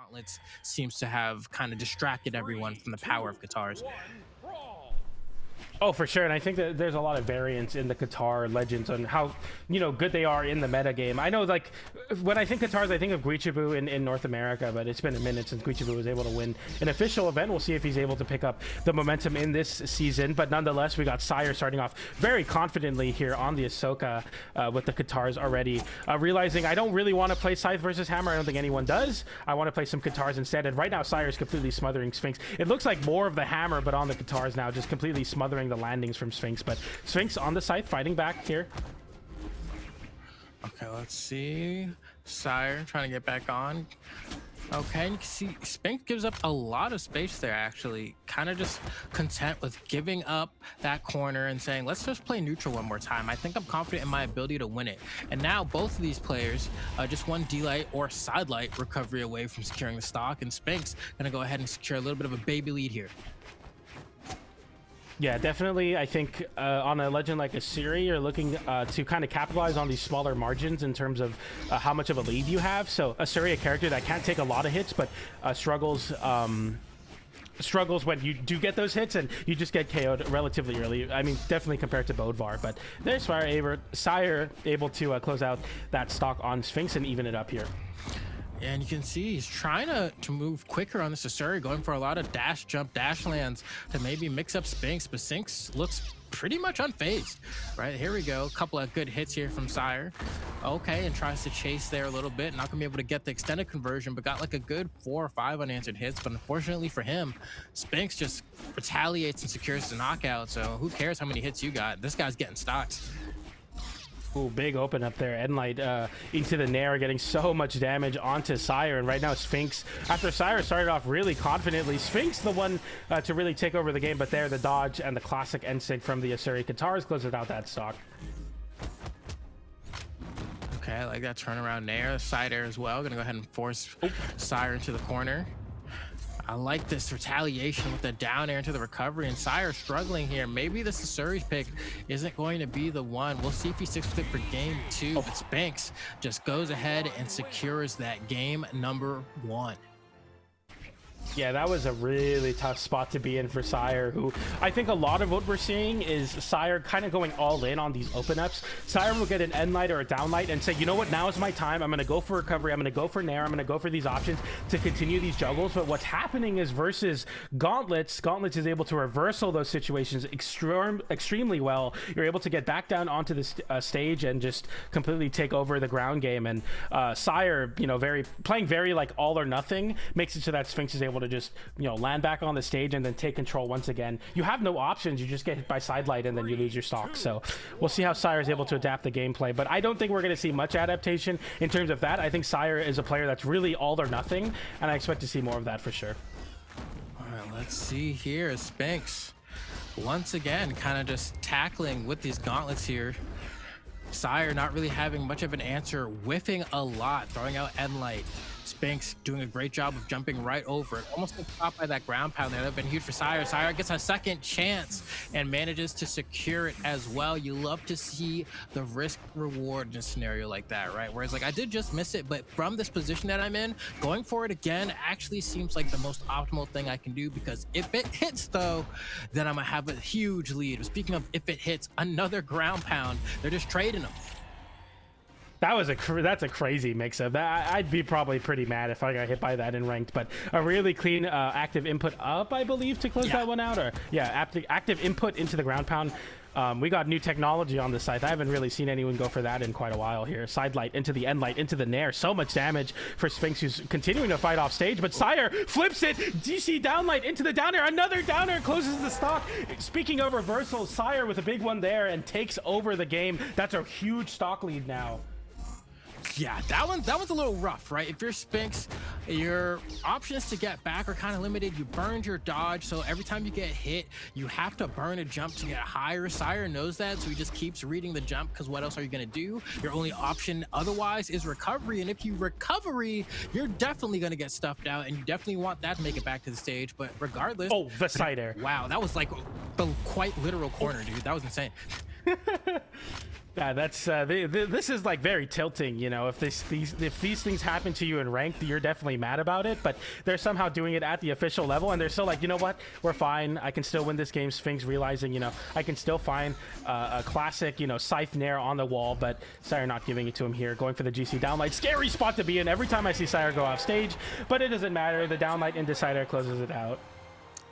gauntlets seems to have kind of distracted everyone from the power of guitars. Oh, for sure. And I think that there's a lot of variance in the Qatar legends on how, good they are in the meta game. I know, like, when I think Qatars, I think of Guichibu in North America, but it's been a minute since Guichibu was able to win an official event. We'll see if he's able to pick up the momentum in this season. But nonetheless, we got Sire starting off very confidently here on the Ahsoka with the Qatars already. Realizing I don't really want to play Scythe versus Hammer. I don't think anyone does. I want to play some Qatars instead. And right now, Sire is completely smothering Sphynx. It looks like more of the Hammer, but on the Qatars now, just completely smothering the landings from Sphynx. But Sphynx on the side fighting back here. Okay, let's see. Sire trying to get back on. Okay, and you can see Sphynx gives up a lot of space there, actually. Kind of just content with giving up that corner and saying, let's just play neutral one more time. I think I'm confident in my ability to win it. And now both of these players, just one D-Light or Side-Light recovery away from securing the stock, and Sphynx gonna go ahead and secure a little bit of a baby lead here. Yeah, definitely. I think on a legend like a Sire, you're looking to kind of capitalize on these smaller margins in terms of how much of a lead you have. So a Sire, a character that can't take a lot of hits, but struggles when you do get those hits, and you just get KO'd relatively early. I mean, definitely compared to Bodvar, but there's Sire able to close out that stock on Sphynx and even it up here. And you can see he's trying to move quicker on this Sire, going for a lot of dash, jump, dash lands to maybe mix up Sphynx, but Sphynx looks pretty much unfazed. Right, here we go. A couple of good hits here from Sire. Okay, and tries to chase there a little bit. Not going to be able to get the extended conversion, but got like a good 4 or 5 unanswered hits. But unfortunately for him, Sphynx just retaliates and secures the knockout. So who cares how many hits you got? This guy's getting stocks. Ooh, big open up there. Endlight into the Nair, getting so much damage onto Sire. And right now, Sphynx, after Sire started off really confidently, Sphynx the one to really take over the game. But there, the dodge and the classic end-sig from the Asuri Qatars closes out that stock. Okay, I like that turnaround Nair. Side air as well. Gonna go ahead and force Sire into the corner. I like this retaliation with the down air into the recovery, and Sire struggling here. Maybe this Asuri's pick isn't going to be the one. We'll see if he sticks with it for game 2. But Sphynx just goes ahead and secures that game number 1. Yeah, that was a really tough spot to be in for Sire, who I think a lot of what we're seeing is Sire kind of going all in on these open ups. Sire will get an end light or a down light and say, you know what, now is my time. I'm going to go for recovery. I'm going to go for Nair. I'm going to go for these options to continue these juggles. But what's happening is versus Gauntlets is able to reverse all those situations extremely well. You're able to get back down onto the stage and just completely take over the ground game. And Sire, playing very like all or nothing, makes it so that Sphynx is able to just land back on the stage and then take control once again. You have no options. You just get hit by sidelight and then you lose your stock. So we'll see how Sire is able to adapt the gameplay, but I don't think we're going to see much adaptation in terms of that. I think Sire is a player that's really all or nothing, and I expect to see more of that for sure. All right, let's see here. Sphynx once again kind of just tackling with these gauntlets here. Sire not really having much of an answer, whiffing a lot, throwing out Endlight. Sphynx doing a great job of jumping right over it. Almost got caught by that ground pound there. That would have been huge for Sire. Sire gets a second chance and manages to secure it as well. You love to see the risk reward in a scenario like that, right? Whereas like I did just miss it, but from this position that I'm in, going for it again actually seems like the most optimal thing I can do, because if it hits though, then I'm gonna have a huge lead. Speaking of if it hits, another ground pound. They're just trading them. That's a crazy mix-up. I'd be probably pretty mad if I got hit by that in ranked, but a really clean active input up, I believe, to close that one out. Or yeah, active input into the ground pound. We got new technology on this side. I haven't really seen anyone go for that in quite a while here. Side light into the end light into the Nair. So much damage for Sphynx, who's continuing to fight off stage, but Sire flips it. DC down light into the down air. Another down air closes the stock. Speaking of reversals, Sire with a big one there and takes over the game. That's a huge stock lead now. Yeah, that one's a little rough, right? If you're Sphynx, your options to get back are kind of limited. You burned your dodge, so every time you get hit, you have to burn a jump to get higher. Sire knows that, so he just keeps reading the jump, because what else are you going to do? Your only option otherwise is recovery, and if you recovery, you're definitely going to get stuffed out, and you definitely want that to make it back to the stage. But regardless... Oh, the side air. Wow, that was like the quite literal corner, dude. That was insane. Yeah, that's this is like very tilting, you know. If these things happen to you in ranked, you're definitely mad about it. But they're somehow doing it at the official level, and they're still like, you know what, we're fine. I can still win this game. Sphynx realizing, you know, I can still find a classic, you know, scythe nair on the wall, but Sire not giving it to him here, going for the GC downlight. Scary spot to be in. Every time I see Sire go off stage, but it doesn't matter. The downlight into Sire closes it out.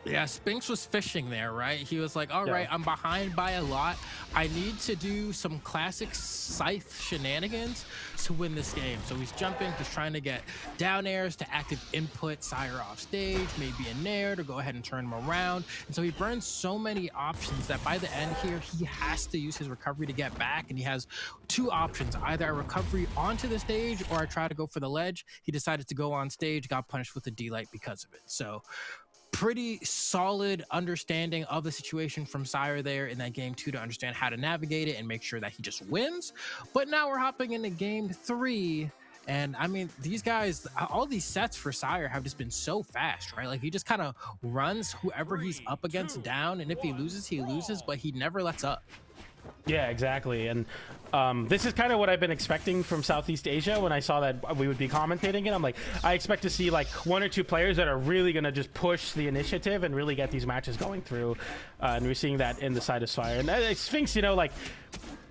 Yeah, Sphynx was fishing there, right? He was like, all right, I'm behind by a lot. I need to do some classic scythe shenanigans to win this game. So he's jumping, he's trying to get down airs to active input Sire off stage, maybe a nair to go ahead and turn him around. And so he burns so many options that by the end here, he has to use his recovery to get back. And he has two options, either a recovery onto the stage or I try to go for the ledge. He decided to go on stage, got punished with a D-light because of it. So pretty solid understanding of the situation from Sire there in that game 2 to understand how to navigate it and make sure that he just wins. But now we're hopping into game 3. And I mean, these guys, all these sets for Sire have just been so fast, right? Like he just kind of runs whoever he's up against down. And if he loses, but he never lets up. Yeah, exactly. And this is kind of what I've been expecting from Southeast Asia when I saw that we would be commentating it. I'm like, I expect to see like 1 or 2 players that are really going to just push the initiative and really get these matches going through. And we're seeing that in the side of Sire. And Sphynx, you know, like,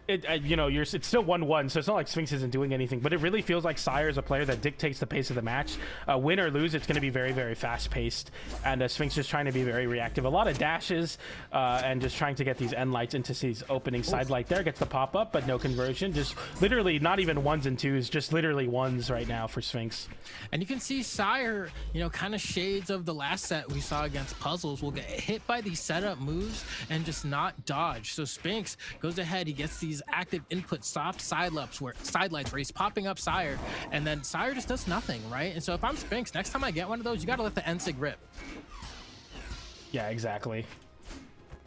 you know, it's still 1-1, so it's not like Sphynx isn't doing anything, but it really feels like Sire is a player that dictates the pace of the match. Win or lose, it's going to be very, very fast-paced, and Sphynx just trying to be very reactive. A lot of dashes and just trying to get these end lights into his opening side light there. Gets the pop-up, but no conversion. Just literally not even 1s and 2s, just literally 1s right now for Sphynx. And you can see Sire, you know, kind of shades of the last set we saw against Puzzles, will get hit by these setup moves and just not dodge. So Sphynx goes ahead, he gets these active input soft side lights where he's popping up Sire, and then Sire just does nothing, right? And so if I'm Sphynx, next time I get one of those, you got to let the NSIG rip. Yeah, exactly.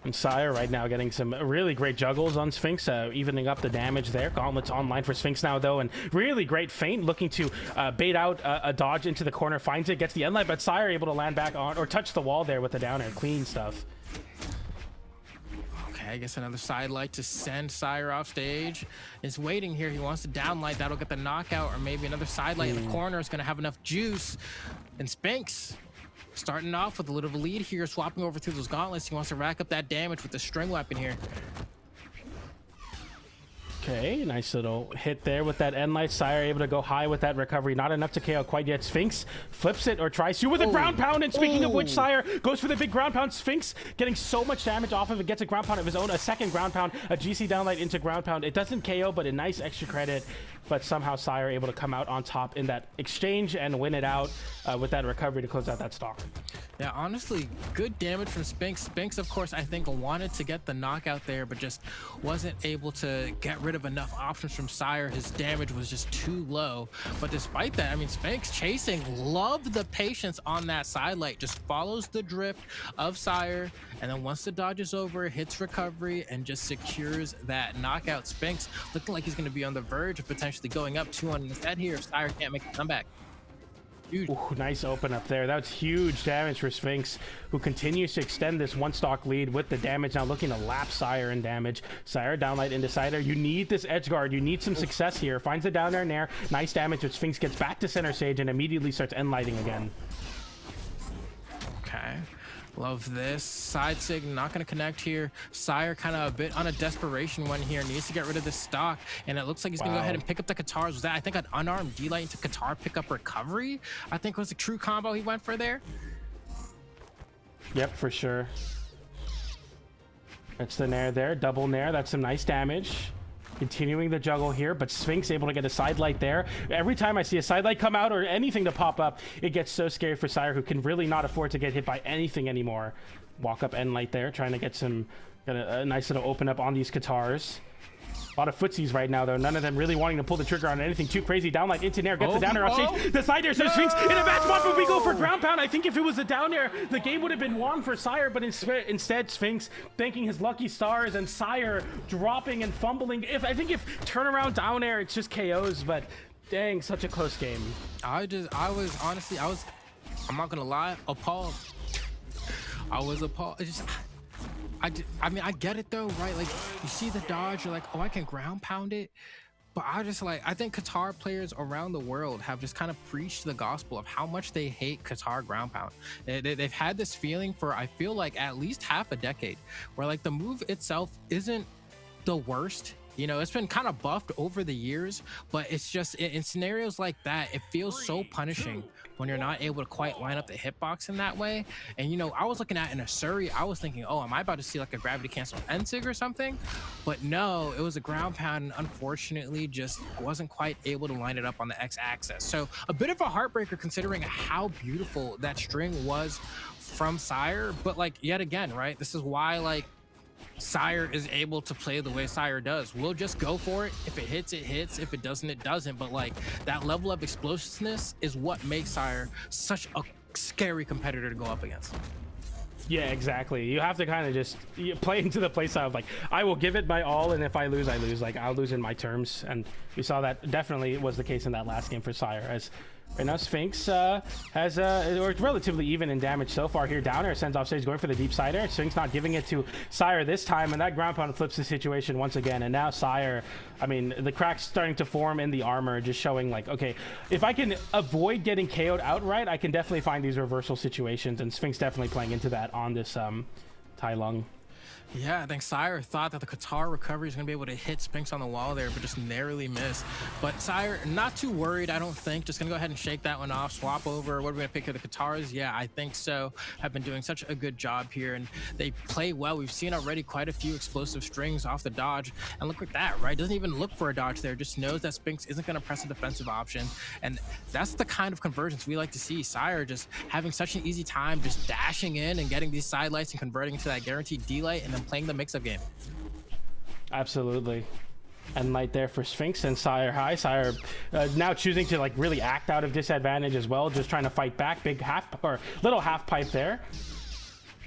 And Sire right now getting some really great juggles on Sphynx, evening up the damage there. Gauntlets online for Sphynx now, though, and really great feint, looking to bait out a dodge into the corner, finds it, gets the end light, but Sire able to land back on, or touch the wall there with the down air. Clean stuff. I guess another side light to send Sire off stage. Is waiting here. He wants to down light. That'll get the knockout, or maybe another side light in the corner is going to have enough juice. And Sphynx starting off with a little lead here, swapping over through those gauntlets. He wants to rack up that damage with the string weapon here. Okay, nice little hit there with that end light. Sire able to go high with that recovery. Not enough to KO quite yet. Sphynx flips it or tries to with a ground pound. And speaking of which, Sire goes for the big ground pound. Sphynx getting so much damage off of it. Gets a ground pound of his own. A second ground pound. A GC downlight into ground pound. It doesn't KO, but a nice extra credit. But somehow Sire able to come out on top in that exchange and win it out with that recovery to close out that stock. Yeah, honestly, good damage from Sphynx. Sphynx, of course, I think wanted to get the knockout there, but just wasn't able to get rid of enough options from Sire. His damage was just too low. But despite that, I mean, Sphynx chasing, loved the patience on that side light, just follows the drift of Sire, and then once the dodge is over, hits recovery and just secures that knockout. Sphynx looking like he's going to be on the verge of potentially going up 2-1 in his head here if Sire can't make a comeback. Ooh, nice open up there. That's huge damage for Sphynx, who continues to extend this 1-stock lead with the damage. Now looking to lap Sire in damage. Sire downlight into Sire. You need this edge guard. You need some success here. Finds the down air nair. Nice damage, but Sphynx gets back to center stage and immediately starts end lighting again. Okay. Love this. Side sig not going to connect here. Sire kind of a bit on a desperation one here. Needs to get rid of this stock. And it looks like he's going to go ahead and pick up the Katars. Was that, I think, an unarmed D-light into Katar pick up recovery? I think was a true combo he went for there. Yep, for sure. That's the nair there. Double nair. That's some nice damage. Continuing the juggle here, but Sphynx able to get a side light there. Every time I see a side light come out or anything to pop up, it gets so scary for Sire, who can really not afford to get hit by anything anymore. Walk up end light there, trying to get a nice little open up on these Katars. A lot of footsies right now, though. None of them really wanting to pull the trigger on anything too crazy. Downlight into nair, gets the down air off stage. The side air, so Sphynx in a match spot, but we go for ground pound. I think if it was a down air, the game would have been won for Sire, but instead Sphynx thanking his lucky stars and Sire dropping and fumbling. I think if turnaround down air, it's just KOs, but dang, such a close game. I'm not gonna lie, appalled. I was appalled. I mean, I get it though, right? Like you see the dodge, you're like, oh, I can ground pound it. But I think Qatar players around the world have just kind of preached the gospel of how much they hate Qatar ground pound. They've had this feeling for, I feel like, at least half a decade, where like the move itself isn't the worst. You know, it's been kind of buffed over the years, but it's just in scenarios like that, it feels so punishing when you're not able to quite line up the hitbox in that way. And, you know, I was looking at in a Suri, I was thinking, oh, am I about to see like a gravity cancel Ensig or something? But no, it was a ground pound and unfortunately just wasn't quite able to line it up on the X-axis. So a bit of a heartbreaker considering how beautiful that string was from Sire. But like, yet again, right? This is why like, Sire is able to play the way Sire does. We'll just go for it. If it hits, it hits. If it doesn't, it doesn't. But like that level of explosiveness is what makes Sire such a scary competitor to go up against. Yeah, exactly. You have to kind of just play into the playstyle of like, I will give it my all, and if I lose, I lose. Like, I'll lose in my terms. And we saw that definitely was the case in that last game for Sire. As right now, Sphynx has worked relatively even in damage so far here. Down air sends off stage, going for the deep side air. Sphynx not giving it to Sire this time, and that ground pound flips the situation once again. And now Sire, I mean, the cracks starting to form in the armor, just showing like, okay, if I can avoid getting KO'd outright, I can definitely find these reversal situations, and Sphynx definitely playing into that on this Tai Lung. Yeah, I think Sire thought that the Qatar recovery is going to be able to hit Sphynx on the wall there, but just narrowly missed. But Sire, not too worried, I don't think. Just going to go ahead and shake that one off, swap over. What are we going to pick here? The Qatars? Yeah, I think so. Have been doing such a good job here, and they play well. We've seen already quite a few explosive strings off the dodge. And look at that, right? Doesn't even look for a dodge there. Just knows that Sphynx isn't going to press a defensive option. And that's the kind of convergence we like to see. Sire just having such an easy time just dashing in and getting these side lights and converting into that guaranteed D-light, and then playing the mix-up game. Absolutely. And light there for Sphynx and Sire high. Sire now choosing to like really act out of disadvantage as well, just trying to fight back. Big half or little half pipe there.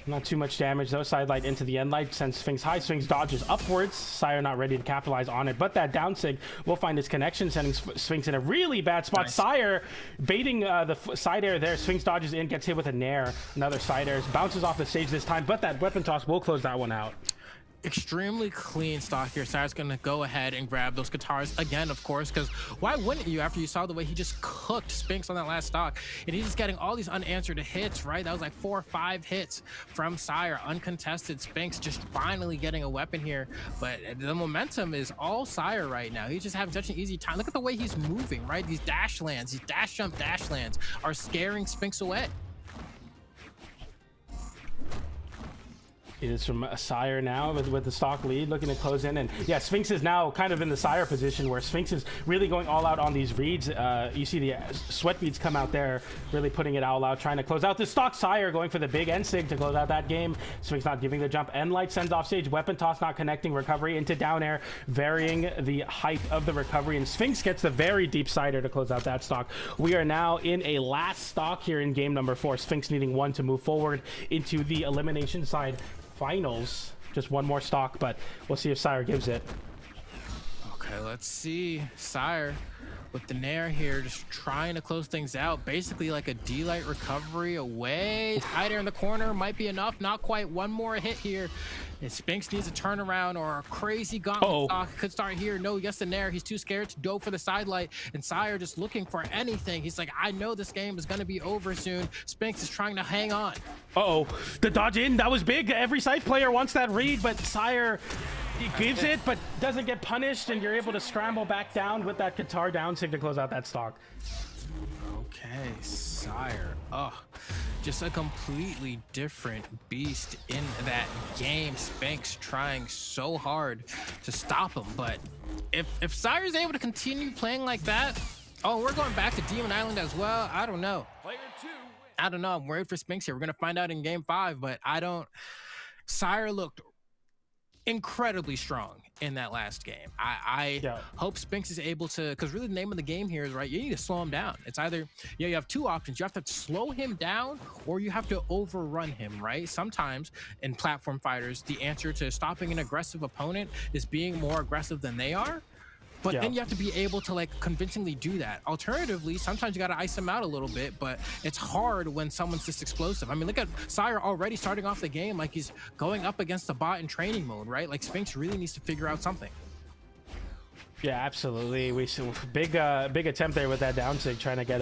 Not too much damage though. Side light into the end light sends Sphynx high. Sphynx dodges upwards. Sire not ready to capitalize on it, but that down sig will find his connection, sending Sphynx in a really bad spot. Nice. Sire baiting the side air there. Sphynx dodges in, gets hit with a nair. Another side air, bounces off the stage this time, but that weapon toss will close that one out. Extremely clean stock here. Sire's gonna go ahead and grab those Qatars again, of course, because why wouldn't you after you saw the way he just cooked Sphynx on that last stock? And he's just getting all these unanswered hits, right? That was like 4 or 5 hits from Sire, uncontested. Sphynx just finally getting a weapon here, but the momentum is all Sire right now. He's just having such an easy time. Look at the way he's moving, right? These dash lands, these dash jump dash lands are scaring Sphynx away. It is from a Sire now with the stock lead, looking to close in. And yeah, Sphynx is now kind of in the Sire position where Sphynx is really going all out on these reads. You see the sweat beads come out there, really putting it all out, trying to close out this stock. Sire going for the big Ensig to close out that game. Sphynx not giving the jump. End light sends off stage. Weapon toss not connecting. Recovery into down air, varying the height of the recovery. And Sphynx gets the very deep sider to close out that stock. We are now in a last stock here in game number 4. Sphynx needing 1 to move forward into the elimination side finals. Just 1 more stock, but we'll see if Sire gives it. Okay, let's see. Sire with the nair here, just trying to close things out. Basically like a D-light recovery away. Hide air in the corner might be enough. Not quite. 1 more hit here. And Sphynx needs a turnaround or a crazy gauntlet stock. Could start here. No, yes, the nair. He's too scared to go for the side light. And Sire just looking for anything. He's like, I know this game is going to be over soon. Sphynx is trying to hang on. The dodge in. That was big. Every side player wants that read, but Sire gives it, but doesn't get punished, and you're able to scramble back down with that Qatar down sig to close out that stock. Okay, Sire. Just a completely different beast in that game. Sphynx trying so hard to stop him, but if Sire's able to continue playing like that, we're going back to Demon Island as well. I don't know. I don't know. I'm worried for Sphynx here. We're gonna find out in game 5, but Sire looked incredibly strong in that last game. I hope Sphynx is able to, because really the name of the game here is, right, you need to slow him down. It's either, you have 2 options. You have to slow him down or you have to overrun him, right? Sometimes in platform fighters, the answer to stopping an aggressive opponent is being more aggressive than they are. But then you have to be able to like convincingly do that. Alternatively, sometimes you got to ice them out a little bit, but it's hard when someone's this explosive. I mean, look at Sire already starting off the game like he's going up against the bot in training mode, right? Like Sphynx really needs to figure out something. Yeah, absolutely. We big attempt there with that down sig, trying to get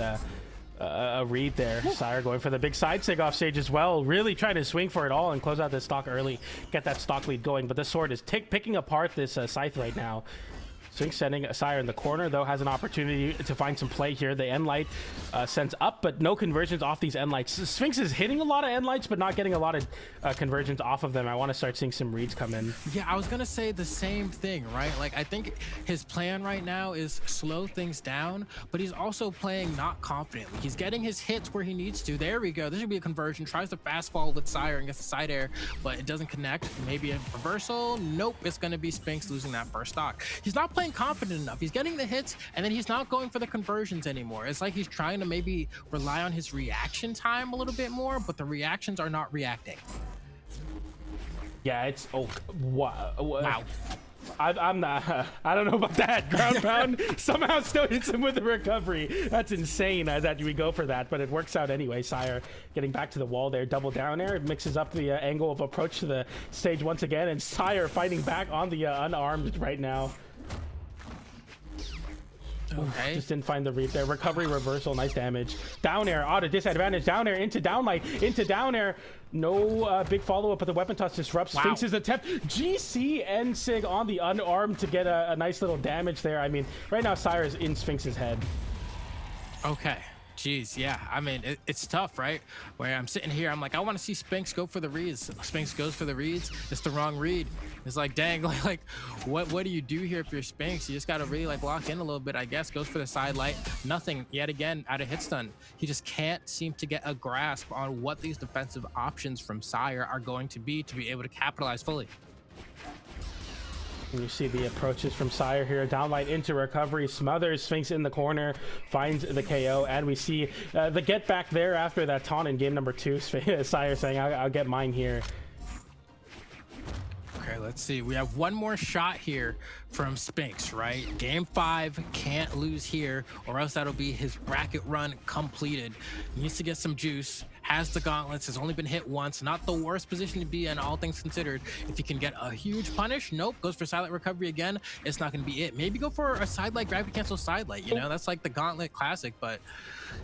a read there. Sire going for the big side sig off stage as well, really trying to swing for it all and close out this stock early, get that stock lead going. But this sword is picking apart this Scythe right now. Sphynx sending Sire in the corner, though, has an opportunity to find some play here. The end light sends up, but no conversions off these end lights. Sphynx is hitting a lot of end lights, but not getting a lot of conversions off of them. I want to start seeing some reads come in. Yeah, I was going to say the same thing, right? Like, I think his plan right now is slow things down, but he's also playing not confidently. He's getting his hits where he needs to. There we go. This should be a conversion. Tries to fast fall with Sire and gets the side air, but it doesn't connect. Maybe a reversal. Nope, it's going to be Sphynx losing that first stock. He's not playing confident enough. He's getting the hits and then he's not going for the conversions anymore. It's like he's trying to maybe rely on his reaction time a little bit more, but the reactions are not reacting. Yeah, it's wow. I'm not. I don't know about that. Ground pound somehow still hits him with the recovery. That's insane that we go for that, but it works out anyway. Sire getting back to the wall there, double down there. It mixes up the angle of approach to the stage once again, and Sire fighting back on the unarmed right now. Okay. Just didn't find the read there. Recovery reversal, nice damage. Down air, out of disadvantage. Down air into downlight, into down air. No big follow-up, but the weapon toss disrupts Sphynx's attempt. GC and Sig on the unarmed to get a nice little damage there. I mean, right now Sire is in Sphynx's head. Okay. Jeez, yeah. I mean, it's tough, right? Where I'm sitting here, I'm like, I want to see Sphynx go for the reads. Sphynx goes for the reads. It's the wrong read. It's like, dang, like what do you do here if you're Sphynx? You just got to really like lock in a little bit, I guess. Goes for the side light. Nothing yet again out of hit stun. He just can't seem to get a grasp on what these defensive options from Sire are going to be able to capitalize fully. And you see the approaches from Sire here. Downlight into recovery, smothers Sphynx in the corner, finds the KO, and we see the get back there after that taunt in game number 2. Sire saying, I'll get mine here. Okay, let's see. We have one more shot here from Sphynx, right? Game 5, can't lose here, or else that'll be his bracket run completed. He needs to get some juice. Has the gauntlets, has only been hit once. Not the worst position to be in, all things considered. If he can get a huge punish, nope. Goes for silent recovery again. It's not going to be it. Maybe go for a sidelight, gravity cancel sidelight. You know, that's like the gauntlet classic, but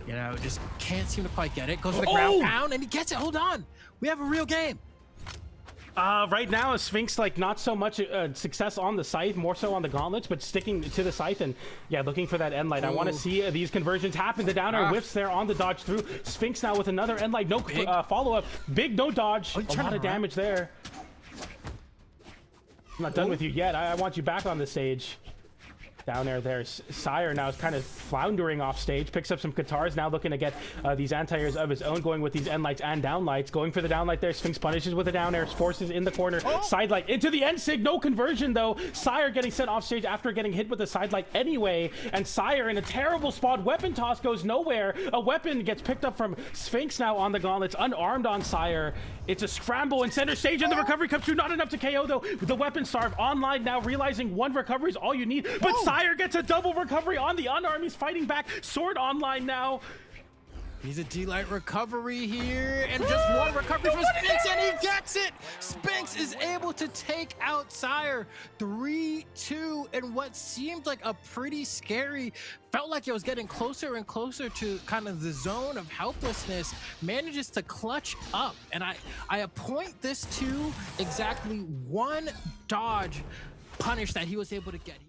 you know, just can't seem to quite get it. Goes for the ground pound, and he gets it. Hold on, we have a real game. Right now, Sphynx, like, not so much success on the Scythe, more so on the gauntlets, but sticking to the Scythe and, yeah, looking for that end light. I want to see these conversions happen. The down air whiffs there on the dodge through. Sphynx now with another end light. No follow-up. Big no dodge. A lot of damage there. I'm not done with you yet. I want you back on the stage. Down air there. Sire now is kind of floundering off stage, picks up some Katars, now looking to get these anti-airs of his own, going with these end lights and down lights. Going for the down light there. Sphynx punishes with a down air, forces in the corner. Side light into the end sig, no conversion though. Sire getting sent off stage after getting hit with the side light anyway, and Sire in a terrible spot. Weapon toss goes nowhere. A weapon gets picked up from Sphynx now on the gauntlets, unarmed on Sire. It's a scramble in center stage, and the recovery comes through. Not enough to KO though. The weapon starve online now, realizing one recovery is all you need, but Sire gets a double recovery on the unarmed. He's fighting back. Sword online now. He's a D-Light recovery here, and just one recovery from Sphynx, and he gets it! Sphynx is able to take out Sire 3-2 in what seemed like a pretty scary, felt like it was getting closer and closer to kind of the zone of helplessness, manages to clutch up. And I appoint this to exactly one dodge punish that he was able to get.